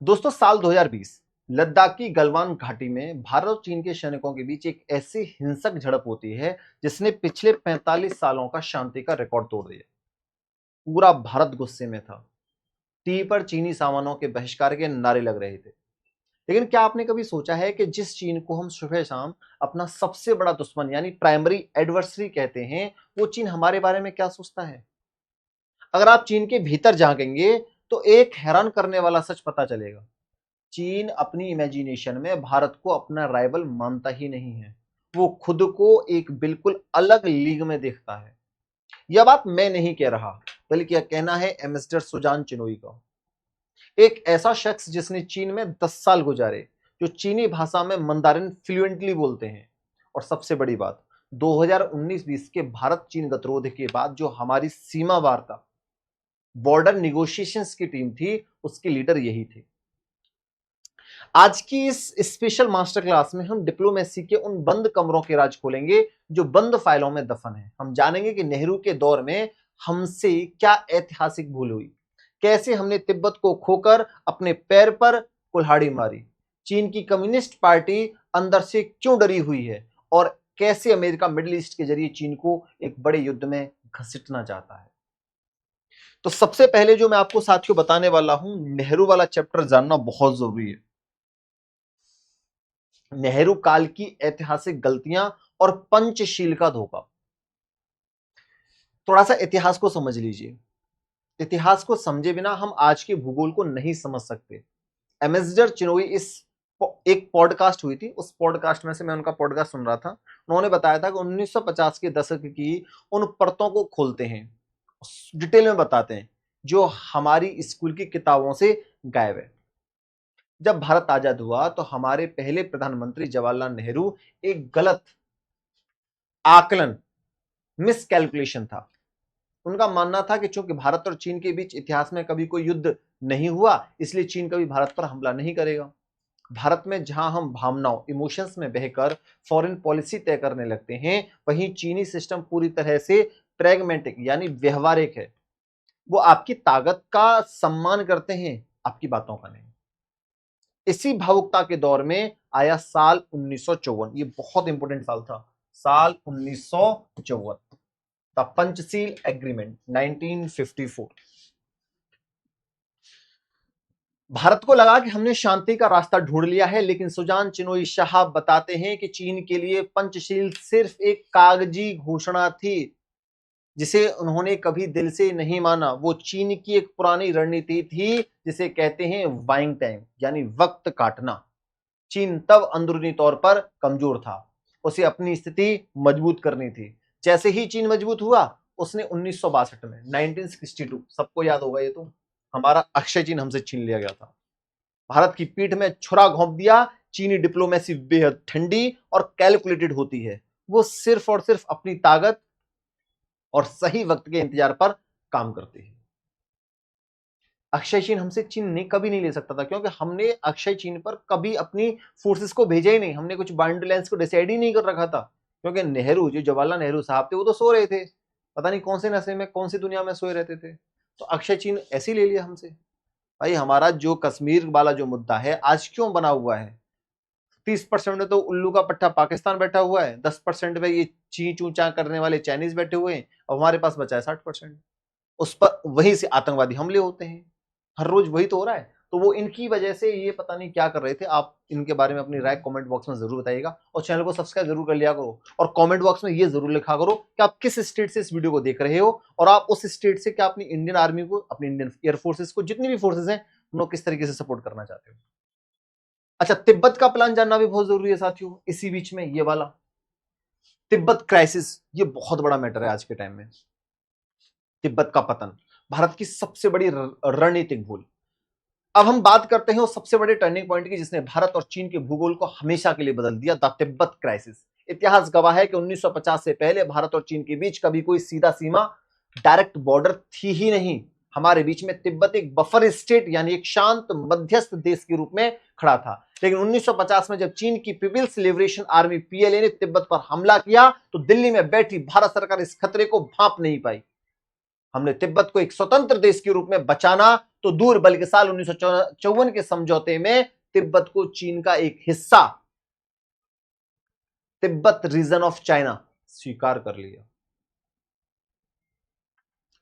दोस्तों, साल 2020 लद्दाख की गलवान घाटी में भारत और चीन के सैनिकों के बीच एक ऐसी हिंसक झड़प होती है जिसने पिछले 45 सालों का शांति का रिकॉर्ड तोड़ दिया। पूरा भारत गुस्से में था। टीवी पर चीनी सामानों के बहिष्कार के नारे लग रहे थे। लेकिन क्या आपने कभी सोचा है कि जिस चीन को हम सुबह शाम अपना सबसे बड़ा दुश्मन यानी प्राइमरी एडवर्सरी कहते हैं, वो चीन हमारे बारे में क्या सोचता है? अगर आप चीन के भीतर झांकेंगे तो एक हैरान करने वाला सच पता चलेगा। चीन अपनी इमेजिनेशन में भारत को अपना राइवल मानता ही नहीं है। वो खुद को एक बिल्कुल अलग लीग में देखता है। यह बात मैं नहीं कह रहा, बल्कि यह कहना है एम्बेसडर सुजान चिनोई का, एक ऐसा शख्स जिसने चीन में 10 साल गुजारे, जो चीनी भाषा में मंदारिन फ्लुएंटली बोलते हैं। और सबसे बड़ी बात, 2019-20 के भारत चीन गतिरोध के बाद जो हमारी सीमा वार्ता बॉर्डर निगोशिएशंस की टीम थी, उसकी लीडर यही थी। आज की इस स्पेशल मास्टर क्लास में हम डिप्लोमेसी के उन बंद कमरों के राज खोलेंगे जो बंद फाइलों में दफन है। हम जानेंगे कि नेहरू के दौर में हमसे क्या ऐतिहासिक भूल हुई, कैसे हमने तिब्बत को खोकर अपने पैर पर कुल्हाड़ी मारी, चीन की कम्युनिस्ट पार्टी अंदर से क्यों डरी हुई है, और कैसे अमेरिका मिडिल ईस्ट के जरिए चीन को एक बड़े युद्ध में घसीटना चाहता है। तो सबसे पहले जो मैं आपको साथियों बताने वाला हूं, नेहरू वाला चैप्टर जानना बहुत जरूरी है। नेहरू काल की ऐतिहासिक गलतियां और पंचशील का धोखा। थोड़ा सा इतिहास को समझ लीजिए। इतिहास को समझे बिना हम आज के भूगोल को नहीं समझ सकते। एम्बेसडर चिनोई इस एक पॉडकास्ट हुई थी, उस पॉडकास्ट में से मैं उनका पॉडकास्ट सुन रहा था। उन्होंने बताया था कि 1950 के दशक की उन परतों को खोलते हैं, डिटेल में बताते हैं, जो हमारी स्कूल की किताबों से गायब है। जब भारत आजाद हुआ तो हमारे पहले प्रधानमंत्री जवाहरलाल नेहरू एक गलत आकलन, मिसकैलकुलेशन था। उनका मानना था कि चूंकि भारत और चीन के बीच इतिहास में कभी कोई युद्ध नहीं हुआ, इसलिए चीन कभी भारत पर हमला नहीं करेगा। भारत में जहां हम भावनाओं, इमोशंस में बहकर फॉरेन पॉलिसी तय करने लगते हैं, वहीं चीनी सिस्टम पूरी तरह से प्रैग्मेटिक यानी व्यवहारिक है। वो आपकी ताकत का सम्मान करते हैं, आपकी बातों का नहीं। इसी भावुकता के दौर में आया साल 1954। ये बहुत इंपॉर्टेंट साल था, साल 1954, द पंचशील एग्रीमेंट 1954। भारत को लगा कि हमने शांति का रास्ता ढूंढ लिया है, लेकिन सुजान चिनोई साहब बताते हैं कि चीन के लिए पंचशील सिर्फ एक कागजी घोषणा थी, जिसे उन्होंने कभी दिल से नहीं माना। वो चीन की एक पुरानी रणनीति थी, जिसे कहते हैं बाइंग टाइम यानी वक्त काटना। चीन तब अंदरूनी तौर पर कमजोर था, उसे अपनी स्थिति मजबूत करनी थी। जैसे ही चीन मजबूत हुआ, उसने 1962 में 1962, सबको याद होगा ये तो, हमारा अक्षय चीन हमसे छीन लिया गया था। भारत की पीठ में छुरा घोंप दिया। चीनी डिप्लोमेसी बेहद ठंडी और कैलकुलेटेड होती है। वो सिर्फ और सिर्फ अपनी ताकत और सही वक्त के इंतजार पर काम करती है। अक्षय चीन हमसे चीन नहीं कभी नहीं ले सकता था, क्योंकि हमने अक्षय चीन पर कभी अपनी फोर्सेस को भेजा ही नहीं। हमने कुछ बाउंड्री लाइंस को डिसाइड ही नहीं कर रखा था, क्योंकि नेहरू, जो जवाहरलाल नेहरू साहब थे, वो तो सो रहे थे, पता नहीं कौन से नशे में, कौन सी दुनिया में सोए रहते थे। तो अक्षय चीन ऐसे ही ले लिया हमसे। भाई, हमारा जो कश्मीर वाला जो मुद्दा है आज क्यों बना हुआ है, 30% में तो उल्लू का पट्टा पाकिस्तान बैठा हुआ है, 10% में ये ची चूचा करने वाले चाइनीज बैठे हुए हैं, और हमारे पास बचा है 60%। उस पर वहीं से आतंकवादी हमले होते हैं, हर रोज वही तो हो रहा है। तो वो इनकी वजह से ये पता नहीं क्या कर रहे थे। आप इनके बारे में अपनी राय कमेंट बॉक्स में जरूर बताइएगा, और चैनल को सब्सक्राइब जरूर कर लिया करो, और कमेंट बॉक्स में ये जरूर लिखा करो कि आप किस स्टेट से इस वीडियो को देख रहे हो, और आप उस स्टेट से क्या अपनी इंडियन आर्मी को, अपनी इंडियन एयरफोर्सेस को, जितनी भी फोर्सेस हैं, उनको किस तरीके से सपोर्ट करना चाहते हो। अच्छा, तिब्बत का प्लान जानना भी बहुत जरूरी है साथियों। इसी बीच में ये वाला तिब्बत क्राइसिस, ये बहुत बड़ा मैटर है आज के टाइम में। तिब्बत का पतन, भारत की सबसे बड़ी रणनीतिक भूल। अब हम बात करते हैं उस सबसे बड़े टर्निंग पॉइंट की, जिसने भारत और चीन के भूगोल को हमेशा के लिए बदल दिया, द तिब्बत क्राइसिस। इतिहास गवाह है कि 1950 से पहले भारत और चीन के बीच कभी कोई सीधा सीमा, डायरेक्ट बॉर्डर थी ही नहीं। हमारे बीच में तिब्बत एक बफर स्टेट यानी एक शांत मध्यस्थ देश के रूप में खड़ा था। लेकिन 1950 में जब चीन की पीपल्स लिबरेशन आर्मी पीएलए ने तिब्बत पर हमला किया, तो दिल्ली में बैठी भारत सरकार इस खतरे को भांप नहीं पाई। हमने तिब्बत को एक स्वतंत्र देश के रूप में बचाना तो दूर, बल्कि साल 1954 के समझौते में तिब्बत को चीन का एक हिस्सा, तिब्बत रीजन ऑफ चाइना, स्वीकार कर लिया।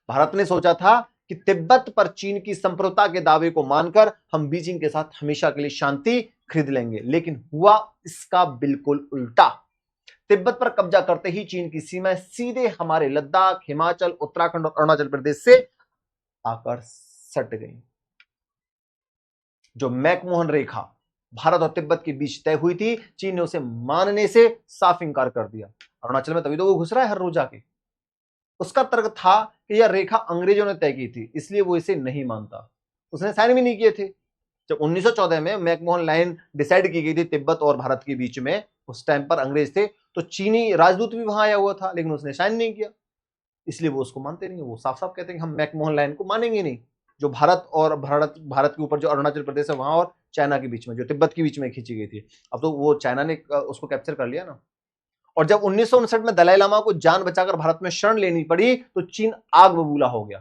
भारत ने सोचा था कि तिब्बत पर चीन की संप्रभुता के दावे को मानकर हम बीजिंग के साथ हमेशा के लिए शांति खरीद लेंगे, लेकिन हुआ इसका बिल्कुल उल्टा। तिब्बत पर कब्जा करते ही चीन की सीमाएं सीधे हमारे लद्दाख, हिमाचल, उत्तराखंड और अरुणाचल प्रदेश से आकर सट गई। जो मैकमोहन रेखा भारत और तिब्बत के बीच तय हुई थी, चीन ने उसे मानने से साफ इंकार कर दिया। अरुणाचल में तभी तो वो घुस रहा है हर रोज आके। उसका तर्क था कि यह रेखा अंग्रेजों ने तय की थी, इसलिए वो इसे नहीं मानता। उसने साइन भी नहीं किए थे। जब 1914 में मैकमोहन लाइन डिसाइड की गई थी तिब्बत और भारत के बीच में, उस टाइम पर अंग्रेज थे, तो चीनी राजदूत भी वहां आया हुआ था, लेकिन उसने साइन नहीं किया, इसलिए वो उसको मानते नहीं। वो साफ साफ कहते हैं कि हम मैकमोहन लाइन को मानेंगे नहीं, जो भारत के ऊपर जो अरुणाचल प्रदेश है वहां और चाइना के बीच में, जो तिब्बत के बीच में खींची गई थी। अब तो वो चाइना ने उसको कैप्चर कर लिया ना। और जब 1959 में दलाई लामा को जान बचाकर भारत में शरण लेनी पड़ी, तो चीन आग बबूला हो गया।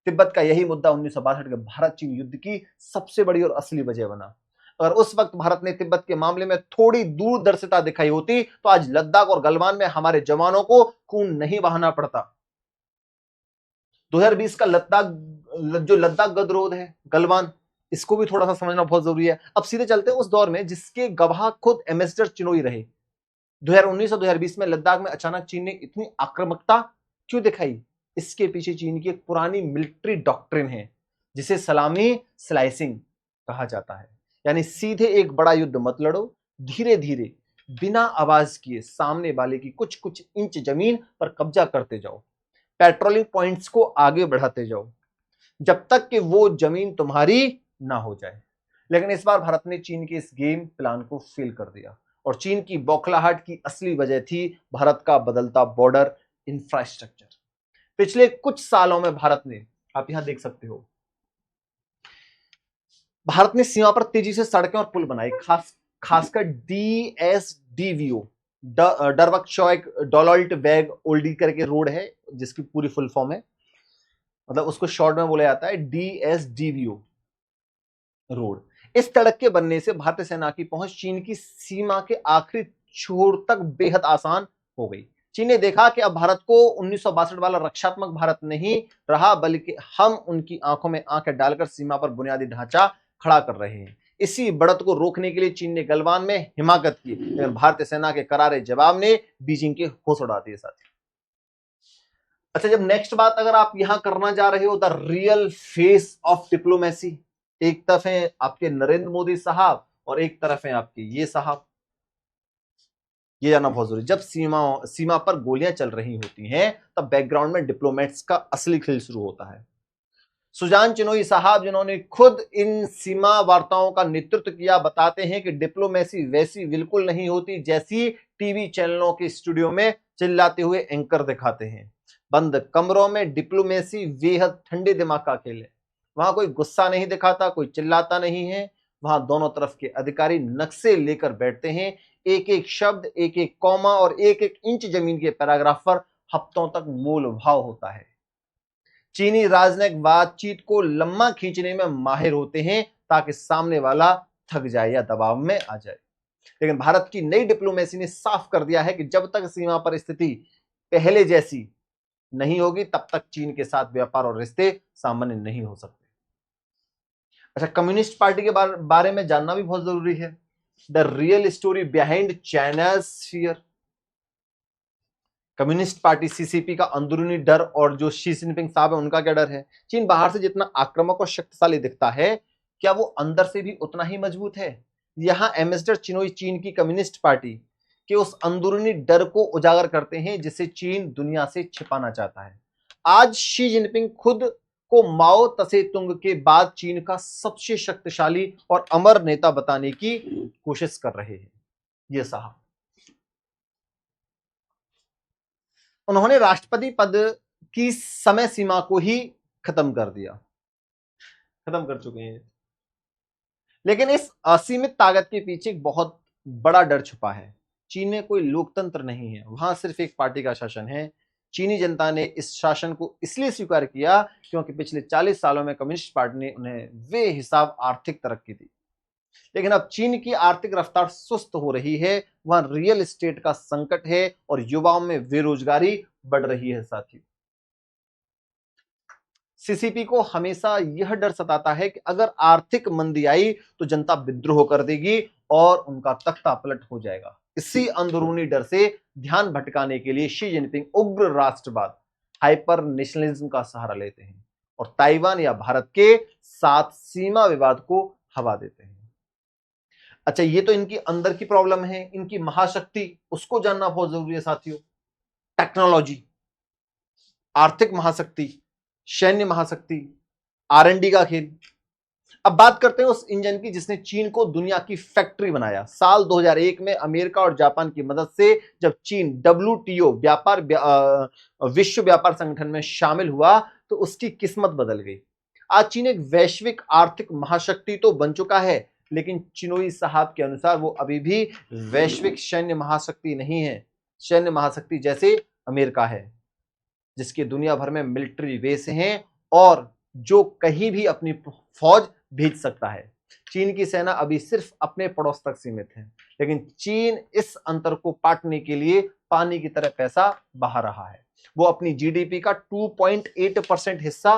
तिब्बत का यही मुद्दा 1962 के भारत चीन युद्ध की सबसे बड़ी और असली वजह बना। अगर उस वक्त भारत ने तिब्बत के मामले में थोड़ी दूरदर्शिता दिखाई होती, तो आज लद्दाख और गलवान में हमारे जवानों को खून नहीं बहाना पड़ता। 2020 का लद्दाख गदरोध है, गलवान, इसको भी थोड़ा सा समझना बहुत जरूरी है। अब सीधे चलते हैं उस दौर में जिसके गवाह खुद एम्बेसडर चिनोई रहे। 2019 और 2020 में लद्दाख में अचानक चीन ने इतनी आक्रामकता क्यों दिखाई? इसके पीछे चीन की एक पुरानी मिलिट्री डॉक्ट्रिन है, जिसे सलामी स्लाइसिंग कहा जाता है। यानी सीधे एक बड़ा युद्ध मत लड़ो, धीरे धीरे बिना आवाज किए सामने वाले की कुछ कुछ इंच जमीन पर कब्जा करते जाओ, पेट्रोलिंग पॉइंट्स को आगे बढ़ाते जाओ, जब तक कि वो जमीन तुम्हारी ना हो जाए। लेकिन इस बार भारत ने चीन के इस गेम प्लान को फेल कर दिया, और चीन की बौखलाहट की असली वजह थी भारत का बदलता बॉर्डर इंफ्रास्ट्रक्चर। पिछले कुछ सालों में भारत ने, आप यहां देख सकते हो, भारत ने सीमा पर तेजी से सड़कें और पुल बनाए, खासकर DSDVO, डरवक चौक डोलोल्ट वेग ओल्डी करके रोड है, जिसकी पूरी फुल फॉर्म है, मतलब उसको शॉर्ट में बोला जाता है DSDVO रोड। इस सड़क के बनने से भारतीय सेना की पहुंच चीन की सीमा के आखिरी छोर तक बेहद आसान हो गई। चीन ने देखा कि अब भारत को 1962 वाला रक्षात्मक भारत नहीं रहा, बल्कि हम उनकी आंखों में आंखें डालकर सीमा पर बुनियादी ढांचा खड़ा कर रहे हैं। इसी बढ़त को रोकने के लिए चीन ने गलवान में हिमाकत की, लेकिन भारतीय सेना के करारे जवाब ने बीजिंग के होश उड़ा दिए साथी। अच्छा, जब नेक्स्ट बात अगर आप यहां करना जा रहे हो, the real face of diplomacy, एक तरफ है आपके नरेंद्र मोदी साहब और एक तरफ है आपके ये साहब, ये जानना बहुत जरूरी। जब सीमा पर गोलियां चल रही होती हैं, तब बैकग्राउंड में डिप्लोमेट्स का असली खेल शुरू होता है। सुजान चिनोई साहब, जिन्होंने खुद इन सीमा वार्ताओं का नेतृत्व किया, बताते हैं कि डिप्लोमेसी वैसी बिल्कुल नहीं होती जैसी टीवी चैनलों के स्टूडियो में चिल्लाते हुए एंकर दिखाते हैं। बंद कमरों में डिप्लोमेसी बेहद ठंडे दिमाग का खेल है। वहां कोई गुस्सा नहीं दिखाता, कोई चिल्लाता नहीं है। वहां दोनों तरफ के अधिकारी नक्शे लेकर बैठते हैं, एक एक शब्द, एक एक कॉमा और एक एक इंच जमीन के पैराग्राफ पर हफ्तों तक मोल भाव होता है। चीनी राजनयिक बातचीत को लम्बा खींचने में माहिर होते हैं, ताकि सामने वाला थक जाए या दबाव में आ जाए। लेकिन भारत की नई डिप्लोमेसी ने साफ कर दिया है कि जब तक सीमा पर स्थिति पहले जैसी नहीं होगी, तब तक चीन के साथ व्यापार और रिश्ते सामान्य नहीं हो सकते। अच्छा, कम्युनिस्ट पार्टी के बारे में जानना भी बहुत जरूरी है। The real story behind China's fear. Communist party CCP का अंदरूनी डर, और जो शी जिनपिंग साहब है उनका क्या डर है? चीन बाहर से जितना आक्रामक और शक्तिशाली दिखता है, क्या वो अंदर से भी उतना ही मजबूत है? यहां एम्बेसडर चिनोई चीन की कम्युनिस्ट पार्टी के उस अंदरूनी डर को उजागर करते हैं, जिसे चीन दुनिया से छिपाना चाहता है। आज शी जिनपिंग खुद को माओ तसे तुंग के बाद चीन का सबसे शक्तिशाली और अमर नेता बताने की कोशिश कर रहे हैं। ये साहब, उन्होंने राष्ट्रपति पद की समय सीमा को ही खत्म कर दिया, खत्म कर चुके हैं। लेकिन इस असीमित ताकत के पीछे एक बहुत बड़ा डर छुपा है। चीन में कोई लोकतंत्र नहीं है, वहां सिर्फ एक पार्टी का शासन है। चीनी जनता ने इस शासन को इसलिए स्वीकार किया क्योंकि पिछले 40 सालों में कम्युनिस्ट पार्टी ने उन्हें बेहिसाब आर्थिक तरक्की दी। लेकिन अब चीन की आर्थिक रफ्तार सुस्त हो रही है, वहां रियल एस्टेट का संकट है और युवाओं में बेरोजगारी बढ़ रही है। साथियों, सीसीपी को हमेशा यह डर सताता है कि अगर आर्थिक मंदी आई तो जनता विद्रोह कर देगी और उनका तख्ता पलट हो जाएगा। इसी अंदरूनी डर से ध्यान भटकाने के लिए शी जिनपिंग उग्र राष्ट्रवाद, हाइपर नेशनलिज्म का सहारा लेते हैं और ताइवान या भारत के साथ सीमा विवाद को हवा देते हैं। अच्छा, ये तो इनकी अंदर की प्रॉब्लम है। इनकी महाशक्ति, उसको जानना बहुत जरूरी है साथियों। टेक्नोलॉजी, आर्थिक महाशक्ति, सैन्य महाशक्ति, R&D का खेल। अब बात करते हैं उस इंजन की जिसने चीन को दुनिया की फैक्ट्री बनाया। साल 2001 में अमेरिका और जापान की मदद से जब चीन WTO विश्व व्यापार संगठन में शामिल हुआ तो उसकी किस्मत बदल गई। आज चीन एक वैश्विक आर्थिक महाशक्ति तो बन चुका है, लेकिन चिनोई साहब के अनुसार वो अभी भी वैश्विक सैन्य महाशक्ति नहीं है। सैन्य महाशक्ति जैसे अमेरिका है, जिसके दुनिया भर में मिलिट्री बेस हैं और जो कहीं भी अपनी फौज भेज सकता है। चीन की सेना अभी सिर्फ अपने पड़ोस तक सीमित है, लेकिन चीन इस अंतर को पाटने के लिए पानी की तरह पैसा बहा रहा है। वो अपनी जीडीपी का 2.8% हिस्सा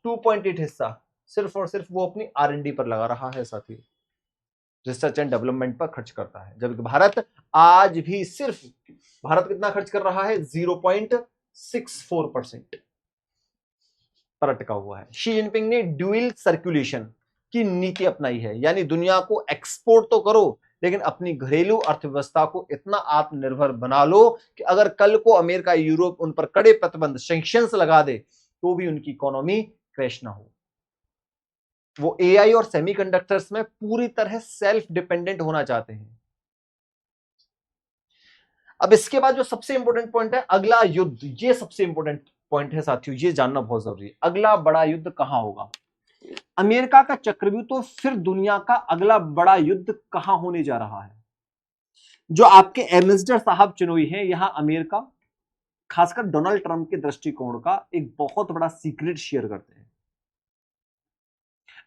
2.8 हिस्सा सिर्फ और सिर्फ वो अपनी R&D पर लगा रहा है साथी, रिसर्च एंड डेवलपमेंट पर खर्च करता है। जबकि भारत आज भी सिर्फ, भारत कितना खर्च कर रहा है? 0.64% पर अटका हुआ है। शी जिनपिंग ने ड्यूअल सर्कुलेशन की नीति अपनाई है, यानी दुनिया को एक्सपोर्ट तो करो लेकिन अपनी घरेलू अर्थव्यवस्था को इतना आत्मनिर्भर बना लो कि अगर कल को अमेरिका, यूरोप उन पर कड़े प्रतिबंध, सैंक्शंस लगा दे तो भी उनकी इकोनॉमी क्रैश ना हो। वो AI और सेमीकंडक्टर्स में पूरी तरह सेल्फ डिपेंडेंट होना चाहते हैं। अब इसके बाद जो सबसे इंपॉर्टेंट पॉइंट है, अगला युद्ध। ये सबसे इंपॉर्टेंट पॉइंट है साथियों, ये जानना बहुत जरूरी है। अगला बड़ा युद्ध कहां होगा? अमेरिका का चक्रव्यूह, तो फिर दुनिया का अगला बड़ा युद्ध कहां होने जा रहा है? जो आपके एम्बेसडर साहब चिनोई हैं, यहां अमेरिका खासकर डोनाल्ड ट्रंप के दृष्टिकोण का एक बहुत बड़ा सीक्रेट शेयर करते हैं।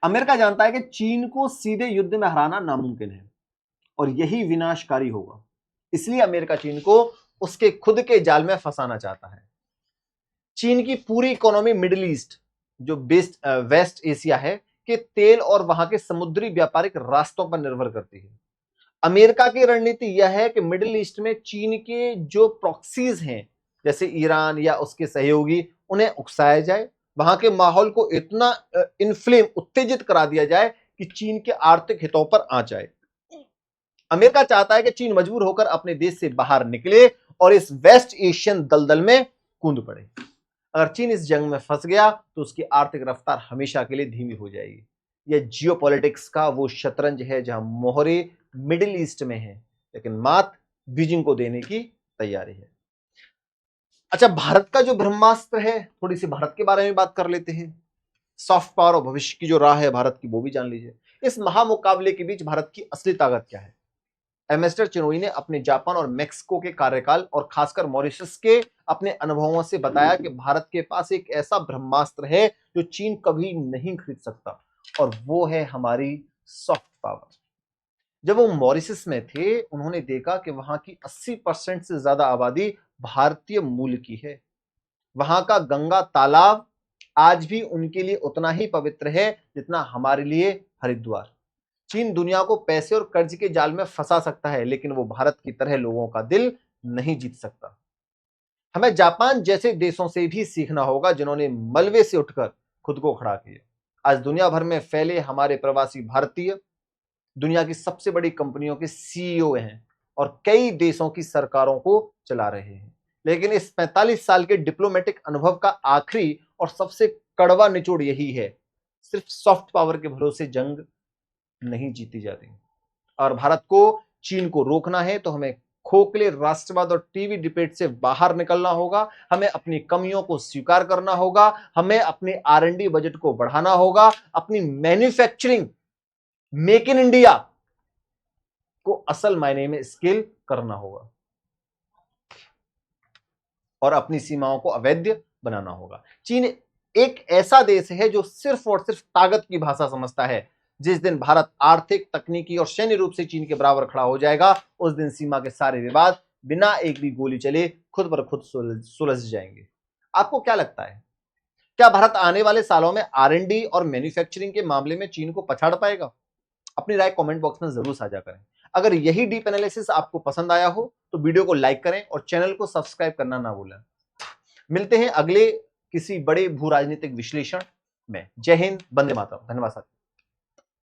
अमेरिका जानता है कि चीन को सीधे युद्ध में हराना नामुमकिन है और यही विनाशकारी होगा। इसलिए अमेरिका चीन को उसके खुद के जाल में फंसाना चाहता है। चीन की पूरी इकोनॉमी मिडिल ईस्ट, जो वेस्ट एशिया है, के तेल और वहां के समुद्री व्यापारिक रास्तों पर निर्भर करती है। अमेरिका की रणनीति यह है कि मिडिल ईस्ट में चीन के जो प्रॉक्सीज हैं, जैसे ईरान या उसके सहयोगी, उन्हें उकसाया जाए, वहां के माहौल को इतना इन्फ्लेम, उत्तेजित करा दिया जाए कि चीन के आर्थिक हितों पर आ जाए। अमेरिका चाहता है कि चीन मजबूर होकर अपने देश से बाहर निकले और इस वेस्ट एशियन दलदल में कूद पड़े। अगर चीन इस जंग में फंस गया तो उसकी आर्थिक रफ्तार हमेशा के लिए धीमी हो जाएगी। यह जियोपॉलिटिक्स का वो शतरंज है जहां मोहरे मिडिल ईस्ट में है, लेकिन मात बीजिंग को देने की तैयारी है। अच्छा, भारत का जो ब्रह्मास्त्र है, थोड़ी सी भारत के बारे में बात कर लेते हैं। सॉफ्ट पावर और भविष्य की जो राह है भारत की, वो भी जान लीजिए। इस महामुकाबले के बीच भारत की असली ताकत क्या है? एम्बेसडर चिनोई ने अपने जापान और मेक्सिको के कार्यकाल और खासकर मॉरिशस के अपने अनुभवों से बताया कि भारत के पास एक ऐसा ब्रह्मास्त्र है जो चीन कभी नहीं खरीद सकता, और वो है हमारी सॉफ्ट पावर। जब वो मॉरिशस में थे, उन्होंने देखा कि वहां की 80% से ज्यादा आबादी भारतीय मूल की है। वहां का गंगा तालाब आज भी उनके लिए उतना ही पवित्र है जितना हमारे लिए हरिद्वार। चीन दुनिया को पैसे और कर्ज के जाल में फंसा सकता है, लेकिन वो भारत की तरह लोगों का दिल नहीं जीत सकता। हमें जापान जैसे देशों से भी सीखना होगा जिन्होंने मलबे से उठकर खुद को खड़ा किया। आज दुनिया भर में फैले हमारे प्रवासी भारतीय दुनिया की सबसे बड़ी कंपनियों के CEO हैं और कई देशों की सरकारों को चला रहे हैं। लेकिन इस 45 साल के डिप्लोमेटिक अनुभव का आखिरी और सबसे कड़वा निचोड़ यही है, सिर्फ सॉफ्ट पावर के भरोसे जंग नहीं जीती जाती। और भारत को चीन को रोकना है तो हमें खोखले राष्ट्रवाद और टीवी डिबेट से बाहर निकलना होगा। हमें अपनी कमियों को स्वीकार करना होगा। हमें अपने R&D बजट को बढ़ाना होगा। अपनी मैन्युफैक्चरिंग, मेक इन इंडिया को असल मायने में स्केल करना होगा। और अपनी सीमाओं को अवैध बनाना होगा। चीन एक ऐसा देश है जो सिर्फ और सिर्फ ताकत की भाषा समझता है। जिस दिन भारत आर्थिक, तकनीकी और सैन्य रूप से चीन के बराबर खड़ा हो जाएगा, उस दिन सीमा के सारे विवाद बिना एक भी गोली चले खुद पर खुद सुलझ जाएंगे। आपको क्या लगता है, क्या भारत आने वाले सालों में R&D और मैन्युफैक्चरिंग के मामले में चीन को पछाड़ पाएगा? अपनी राय कमेंट बॉक्स में जरूर साझा करें। अगर यही डीप एनालिसिस आपको पसंद आया हो तो वीडियो को लाइक करें और चैनल को सब्सक्राइब करना ना भूलें। मिलते हैं अगले किसी बड़े भू राजनीतिक विश्लेषण में। जय हिंद, वंदे मातरम। धन्यवाद साथियों।